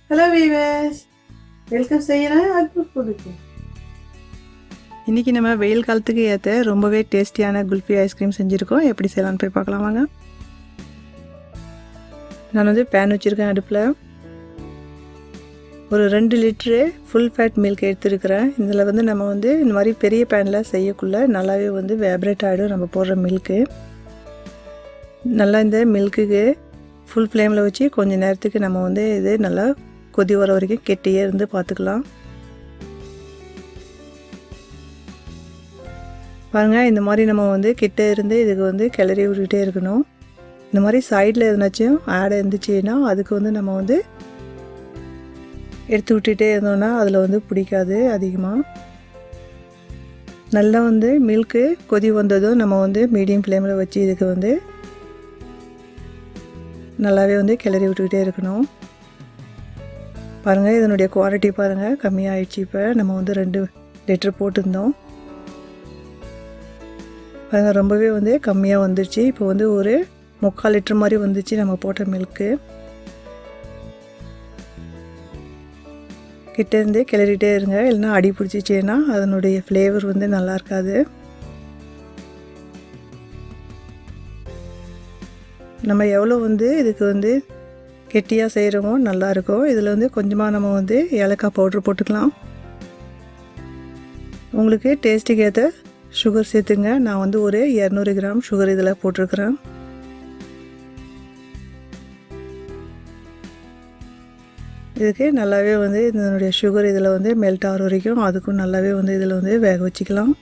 Hello viewers, welcome செய்கிறேன் அக்மல் ஃபுட்டுக்கு. இன்றைக்கி நம்ம வெயில் காலத்துக்கு ஏற்ற ரொம்பவே டேஸ்டியான குல்ஃபி ஐஸ்கிரீம் செஞ்சுருக்கோம். எப்படி செய்யலான்னு போய் பார்க்கலாம் வாங்க. நான் வந்து பேன் வச்சுருக்கேன். அடுப்பில் ஒரு 2 லிட்ரு ஃபுல் ஃபேட் மில்க் எடுத்துருக்கிறேன். இதில் வந்து நம்ம வந்து இந்த மாதிரி பெரிய பேனில் செய்யக்குள்ளே நல்லாவே வந்து வேப்ரேட் ஆகிடும் நம்ம போடுற மில்க்கு. நல்லா இந்த மில்க்குக்கு ஃபுல் ஃப்ளேமில் வச்சு கொஞ்சம் நேரத்துக்கு நம்ம வந்து இது நல்லா கொதி வர வரைக்கும் கெட்டியே இருந்து பார்த்துக்கலாம். பாருங்கள், இந்த மாதிரி நம்ம வந்து கிட்ட இருந்து இதுக்கு வந்து கிளறி விட்டுக்கிட்டே இருக்கணும். இந்த மாதிரி சைடில் எதுனாச்சும் ஆட் இருந்துச்சுன்னா அதுக்கு வந்து நம்ம வந்து எடுத்து விட்டுட்டே இருந்தோம்னா அதில் வந்து பிடிக்காது அதிகமாக. நல்லா வந்து மில்க்கு கொதி வந்ததும் நம்ம வந்து மீடியம் ஃப்ளேமில் வச்சு இதுக்கு வந்து நல்லாவே வந்து கிளறி விட்டுக்கிட்டே இருக்கணும். பாருங்கள், இதனுடைய குவாலிட்டி பாருங்கள் கம்மியாகிடுச்சு. இப்போ நம்ம வந்து 2 லிட்டர் போட்டிருந்தோம். பாருங்கள், ரொம்பவே வந்து கம்மியாக வந்துடுச்சு. இப்போ வந்து ஒரு 3/4 லிட்டர் மாதிரி வந்துச்சு நம்ம போட்ட மில்க்கு. கிட்டேருந்து கிளறிட்டே இருங்க, இல்லைனா அடி பிடிச்சிச்சின்னா அதனுடைய ஃப்ளேவர் வந்து நல்லா இருக்காது. நம்ம எவ்வளோ வந்து இதுக்கு வந்து கெட்டியாக செய்கிறோமோ நல்லாயிருக்கும். இதில் வந்து கொஞ்சமாக நம்ம வந்து ஏலக்காய் பவுட்ரு போட்டுக்கலாம். உங்களுக்கு டேஸ்ட்டுக்கு ஏற்ற சுகர் சேர்த்துங்க. நான் வந்து ஒரு 200 கிராம் சுகர் இதில் போட்டிருக்கிறேன். இதுக்கு நல்லாவே வந்து இதனுடைய சுகர் இதில் வந்து மெல்ட் ஆகிற வரைக்கும் அதுக்கும் நல்லாவே வந்து இதில் வந்து வேக வச்சுக்கலாம்.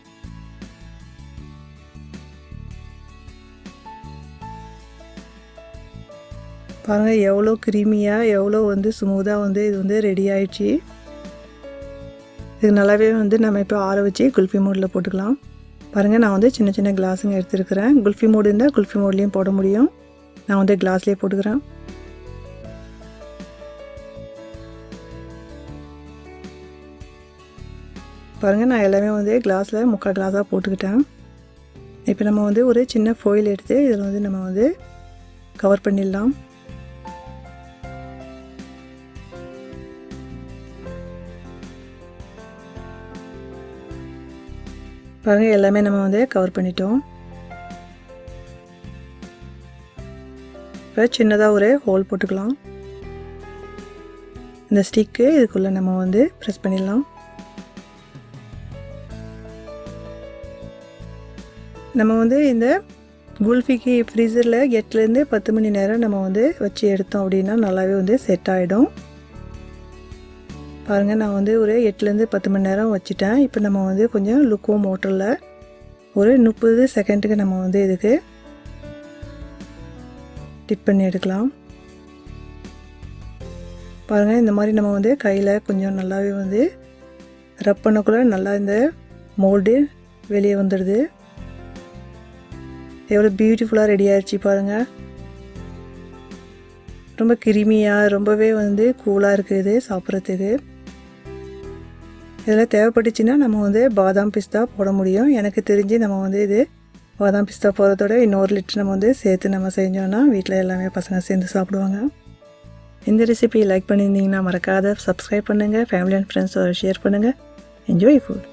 பாருங்கள், எவ்வளோ க்ரீமியாக எவ்வளோ வந்து ஸ்மூத்தாக வந்து இது வந்து ரெடி ஆகிடுச்சு. இது நல்லாவே வந்து நம்ம இப்போ ஆற வச்சு குல்ஃபி மோடில் போட்டுக்கலாம். பாருங்கள், நான் வந்து சின்ன சின்ன கிளாஸுங்க எடுத்துருக்கிறேன். குல்ஃபி மோடு இருந்தால் குல்ஃபி மோட்லேயும் போட முடியும். நான் வந்து கிளாஸ்லேயே போட்டுக்கிறேன். பாருங்கள், நான் எல்லாமே வந்து கிளாஸில் 3/4 கிளாஸாக போட்டுக்கிட்டேன். இப்போ நம்ம வந்து ஒரு சின்ன ஃபோயில் எடுத்து இதில் வந்து நம்ம வந்து கவர் பண்ணிடலாம். பாருங்கள், எல்லாமே நம்ம வந்து கவர் பண்ணிட்டோம். இப்போ சின்னதாக ஒரு ஹோல் போட்டுக்கலாம். இந்த ஸ்டிக்கு இதுக்குள்ளே நம்ம வந்து ப்ரெஸ் பண்ணிடலாம். நம்ம வந்து இந்த குல்ஃபிக்கு ஃப்ரீசரில் 8லேருந்து 10 மணி நேரம் நம்ம வந்து வச்சு எடுத்தோம் அப்படின்னா நல்லாவே வந்து செட் ஆகிடும். பாருங்கள், நான் வந்து ஒரு 8லேருந்து 10 மணி நேரம் வச்சுட்டேன். இப்போ நம்ம வந்து கொஞ்சம் லுக்கோம் மோட்டரில் ஒரு 30 செகண்டுக்கு நம்ம வந்து இதுக்கு டிப் பண்ணி எடுக்கலாம். பாருங்கள், இந்த மாதிரி நம்ம வந்து கையில் கொஞ்சம் நல்லாவே வந்து ரப் பண்ணக்குள்ள நல்லா இந்த மோல்டு வெளியே வந்துடுது. எவ்வளோ பியூட்டிஃபுல்லாக ரெடி ஆகிடுச்சு பாருங்கள். ரொம்ப கிருமியாக ரொம்பவே வந்து கூலாக இருக்குது சாப்பிட்றதுக்கு. இதில் தேவைப்பட்டுச்சுன்னா நம்ம வந்து பாதாம் பிஸ்தா போட முடியும். எனக்கு தெரிஞ்சு நம்ம வந்து இது பாதாம் பிஸ்தா போடுறதோட இன்னொரு லிட்டர் நம்ம வந்து சேர்த்து நம்ம செஞ்சோன்னா வீட்டில் எல்லாமே பசங்க சேர்ந்து சாப்பிடுவாங்க. இந்த ரெசிபி லைக் பண்ணியிருந்தீங்கன்னா மறக்காத சப்ஸ்கிரைப் பண்ணுங்கள். ஃபேமிலி அண்ட் ஃப்ரெண்ட்ஸோட ஷேர் பண்ணுங்கள். Enjoy food.